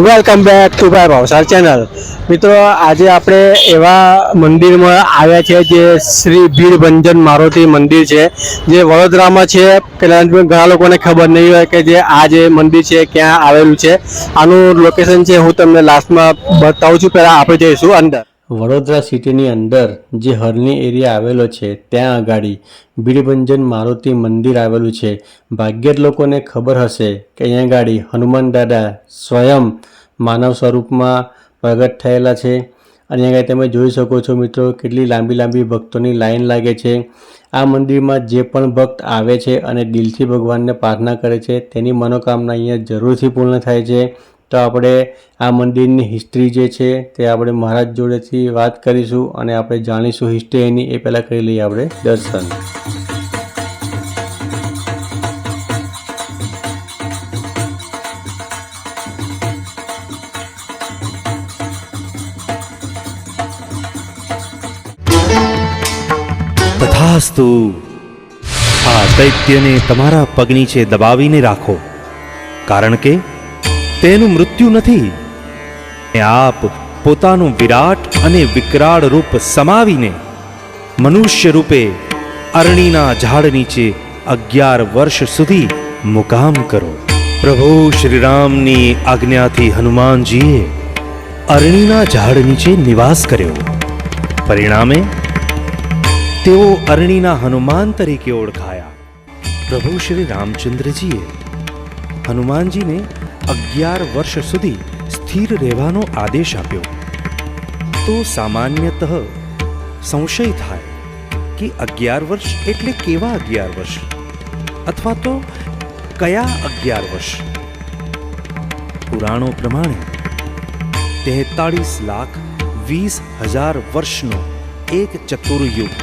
Welcome back to my Bhavsar channel. મિત્રો આજે આપણે એવા મંદિરમાં આવ્યા છે જે શ્રી ભીડભંજન મારુતિ મંદિર છે, જે વડોદરામાં છે। પહેલાં ઘણા લોકોને ખબર નહીં હોય કે જે આ જે મંદિર છે ક્યાં આવેલું છે। આનું લોકેશન છે હું તમને લાસ્ટમાં બતાવું છું। પહેલાં આપણે જઈશું અંદર। વડોદરા સિટીની અંદર જે હરણી એરિયા આવેલો છે ત્યાં આગાડી ભીડભંજન મારુતિ મંદિર આવેલું છે। ભાગ્યે જ લોકોને ખબર હશે કે અહીંયા આગાડી હનુમાન દાદા સ્વયં માનવ સ્વરૂપમાં પ્રગટ થયેલા છે। અને અહીંયા તમે જોઈ શકો છો મિત્રો, કેટલી લાંબી લાંબી ભક્તોની લાઈન લાગે છે। આ મંદિરમાં જે પણ ભક્ત આવે છે અને દિલથી ભગવાનને પ્રાર્થના કરે છે તેની મનોકામના અહીંયા જરૂરથી પૂર્ણ થાય છે। તો આપણે આ મંદિરની હિસ્ટ્રી જે છે તે આપણે મહારાજ જોડેથી વાત કરીશું અને આપણે જાણીશું હિસ્ટ્રી એની। એ પહેલાં કરી લઈએ આપણે દર્શન। તથાસ્તુ। આ દૈત્યને તમારા પગ નીચે દબાવીને રાખો, કારણ કે તેનું મૃત્યુ નથી। આપ પોતાનું વિરાટ અને વિકરાળ રૂપ સમાવીને મનુષ્ય રૂપે અરણીના ઝાડ નીચે 11 વર્ષ સુધી મુકામ કરો। પ્રભુ શ્રી રામની આજ્ઞાથી હનુમાનજીએ અરણીના ઝાડ નીચે નિવાસ કર્યો। પરિણામે તેઓ અરણીના હનુમાન તરીકે ઓળખાયા। પ્રભુ શ્રી રામચંદ્રજીએ હનુમાનજીને 11 વર્ષ સુધી સ્થિર રહેવાનો આદેશ આપ્યો। તો સામાન્યતઃ સંશય થાય કે 11 વર્ષ એટલે કેવા 11 વર્ષ, અથવા તો કયા 11 વર્ષ? પુરાણો પ્રમાણે 43,20,000 વર્ષનો એક ચતુર્યુગ,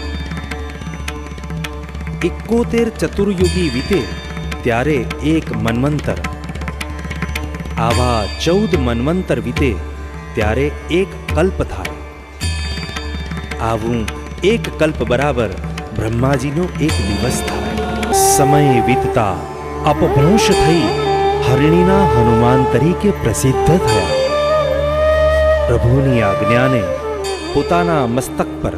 71 ચતુર્યુગી વીતે ત્યારે એક મન્વંતર, આવા 14 મન્વંતર વીતે ત્યારે એક કલ્પ થાય। આવું એક કલ્પ બરાબર બ્રહ્માજીનો એક દિવસ થાય। સમય વીતતા અપભ્રંશ થઈ હરણીના હનુમાન તરીકે પ્રસિદ્ધ થયા। પ્રભુની આજ્ઞાને પોતાના મસ્તક પર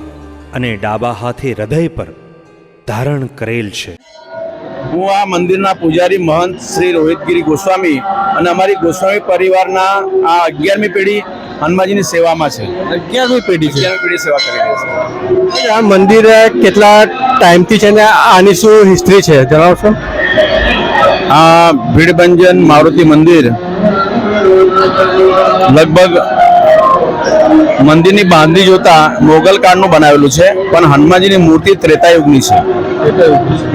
અને ડાબા હાથે હૃદય પર ધારણ કરેલ છે। હું આ મંદિરના પૂજારી મહંત શ્રી રોહિતગીરી ગોસ્વામી અને અમારી ગોસ્વામી પરિવારના આ 11મી પેઢી હનુમાનજીની સેવામાં છે। 11મી પેઢી છે। 11મી પેઢી સેવા કરી રહી છે। આ મંદિર કેટલા ટાઈમથી છે ને આની શું હિસ્ટ્રી છે જણાવશો? આ ભીડભંજન મારુતિ મંદિર લગભગ મંદિરની બાંધણી જોતા મોગલ કાળનું બનાવેલું છે, પણ હનુમાનજીની મૂર્તિ ત્રેતાયુગની છે।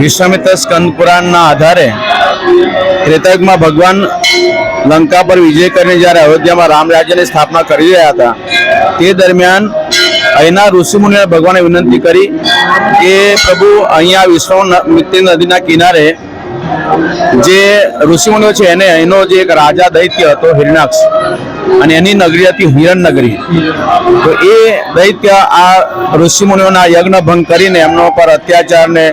વિશ્વામિત્ર સ્કંદ પુરાણના આધારે ત્રેતાયુગમાં ભગવાન લંકા પર વિજય કરીને જ્યારે અયોધ્યામાં રામ રાજ્યની સ્થાપના કરી રહ્યા હતા તે દરમિયાન અહીંના ઋષિમુનિઓએ ભગવાનને વિનંતી કરી કે પ્રભુ અહીંયા વિશ્વામિત્રી નદીના કિનારે જે ઋષિમુનિઓ છે એને એનો જે એક રાજા દૈત્ય હતો હિરણાક્ષ, અને એની નગરી હતી હિરણ નગરી। તો એ દૈત્ય આ ઋષિમુનિઓના યજ્ઞ ભંગ કરીને એમનો પર અત્યાચારને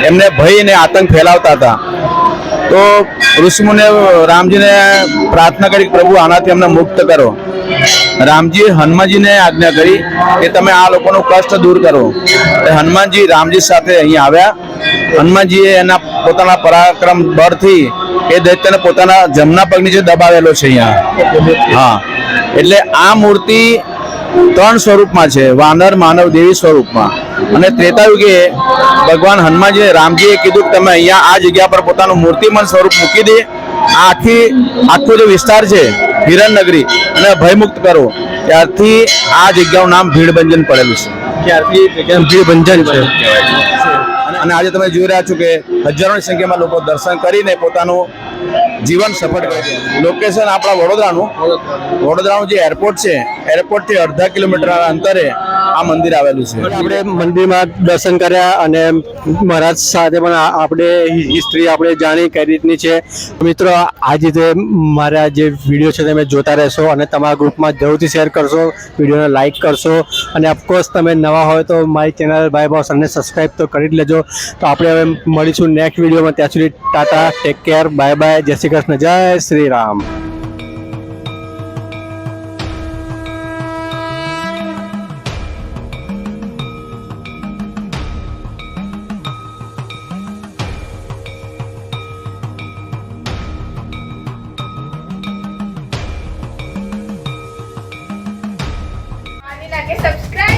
એમને ભય અને આતંક ફેલાવતા હતા। તો ઋષિમુનિએ રામજીને પ્રાર્થના કરી પ્રભુ આનાથી અમને મુક્ત કરો। રામજીએ હનુમાનજીને આજ્ઞા કરી કે તમે આ લોકોનું કષ્ટ દૂર કરો। હનુમાનજી રામજી સાથે અહીં આવ્યા। હનુમાનજીએ એના પોતાના પરાક્રમ બળથી એ દૈત્યને પોતાના જમણા પગ નીચે દબાવેલો છે અહીંયા। હા, એટલે આ મૂર્તિ 3 સ્વરૂપમાં છે, વાનર, માનવ, દેવી સ્વરૂપમાં। અને ત્રેતાયુગે ભગવાન હનુમાનજી રામજીએ કીધું કે તમે અહીંયા આ જગ્યા પર પોતાનું મૂર્તિમાન સ્વરૂપ મૂકી દે, આખો જે વિસ્તાર છે હિરણનગરી અને ભયમુક્ત કરો। ત્યારથી આ જગ્યાનું નામ ભીડભંજન પડેલું છે। ત્યારથી ભીડભંજન છે। અને આજે તમે જોઈ રહ્યા છો કે હજારોની સંખ્યામાં લોકો દર્શન કરીને પોતાનું જીવન સફળ કરે છે। લોકેશન આપણા વડોદરાનું જે એરપોર્ટ છે, એરપોર્ટથી અડધા કિલોમીટરના અંતરે આ મંદિર આવેલું છે। આપણે મંદિરમાં દર્શન કર્યા અને મહારાજ સાથે પણ આપણે હિસ્ટ્રી આપણે જાણી કઈ રીતની છે। મિત્રો આજે જે મારા જે વિડીયો છે તમે જોતા રહેશો અને તમારા ગ્રુપમાં જરૂરથી શેર કરશો, વિડીયોને લાઇક કરશો, અને ઓફકોર્સ તમે નવા હોય તો મારી ચેનલ ભાઈ બોસને સબસ્ક્રાઈબ તો કરી જ લેજો। તો આપણે હવે મળીશું નેક્સ્ટ વિડીયોમાં। ત્યાં સુધી Tata, take care, bye bye, જય શ્રી કૃષ્ણ, જય શ્રી રામ। ના કે સબસ્ક્રાઇબ